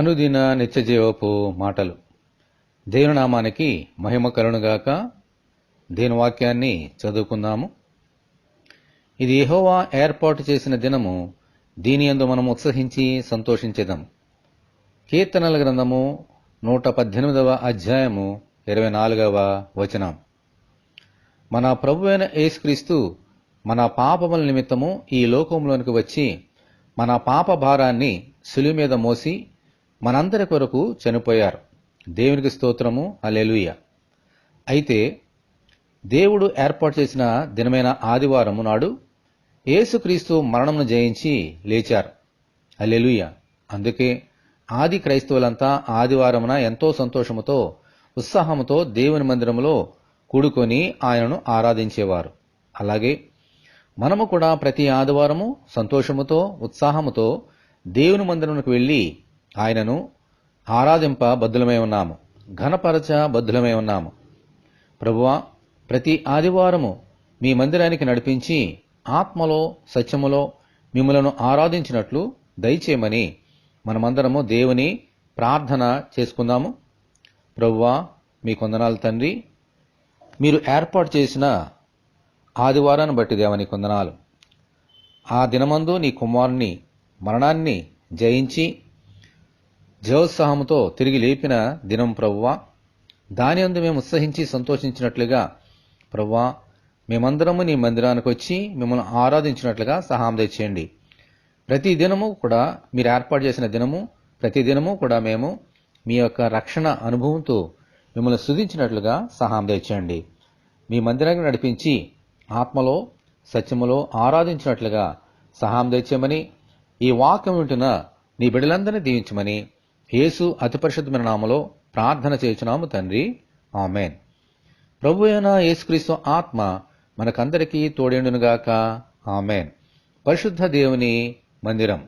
అనుదిన నిత్యజీవపు మాటలు. దేవుని నామానికి మహిమ కలుగునుగాక. దేవుని వాక్యాన్ని చదువుకుందాము. ఇది యెహోవా ఏర్పాటు చేసిన దినము, దీని యందు మనం ఉత్సహించి సంతోషించెదము. కీర్తనల గ్రంథము 118వ అధ్యాయము 24వ వచనం. మన ప్రభువైన యేసుక్రీస్తు మన పాపముల నిమిత్తము ఈ లోకంలోనికి వచ్చి మన పాప భారాన్ని శిలువ మీద మోసి మనందరి కొరకు చనిపోయారు. దేవునికి స్తోత్రము, హల్లెలూయా. అయితే దేవుడు ఏర్పాటు చేసిన దినమైన ఆదివారము నాడు యేసుక్రీస్తు మరణమును జయించి లేచారు. హల్లెలూయా. అందుకే ఆది క్రైస్తవులంతా ఆదివారమున ఎంతో సంతోషముతో ఉత్సాహముతో దేవుని మందిరములో కూడుకొని ఆయనను ఆరాధించేవారు. అలాగే మనము కూడా ప్రతి ఆదివారము సంతోషముతో ఉత్సాహముతో దేవుని మందిరమునకు వెళ్లి ఆయనను ఆరాధింప బద్ధులమై ఉన్నాము, ఘనపరచ బద్ధులమై ఉన్నాము. ప్రభువా, ప్రతి ఆదివారము మీ మందిరానికి నడిపించి ఆత్మలో సత్యములో మిమ్మలను ఆరాధించినట్లు దయచేయమని మనమందరము దేవుని ప్రార్థన చేసుకుందాము. ప్రభువా, మీ కొందనాలు తండ్రి, మీరు ఏర్పాటు చేసిన ఆదివారాన్ని బట్టి దేవని కొందనాలు. ఆ దినమందు నీ కుమారుని మరణాన్ని జయించి జయోత్సాహముతో తిరిగి లేపిన దినం ప్రభువా, దాని అందు మేము ఉత్సహించి సంతోషించినట్లుగా ప్రభువా, మేమందరము నీ మందిరానికి వచ్చి మిమ్మల్ని ఆరాధించినట్లుగా సహాయం తెచ్చేయండి. ప్రతి దినము కూడా మీరు ఏర్పాటు చేసిన దినము, ప్రతి దినము కూడా మేము మీ యొక్క రక్షణ అనుభవంతో మిమ్మల్ని స్తుతించినట్లుగా సహాయం తెచ్చేయండి. మీ మందిరానికి నడిపించి ఆత్మలో సత్యములో ఆరాధించినట్లుగా సహాయం తెచ్చేయమని, ఈ వాక్యం వింటున్న నీ బిడ్డలందరినీ దీవించమని యేసు అతి పరిశుద్ధమైన నామములో ప్రార్థన చేయుచున్నాము తండ్రి, ఆమేన్. ప్రభు అయిన యేసుక్రీస్తు ఆత్మ మనకందరికీ తోడేండునుగాక, ఆమేన్. పరిశుద్ధ దేవుని మందిరం.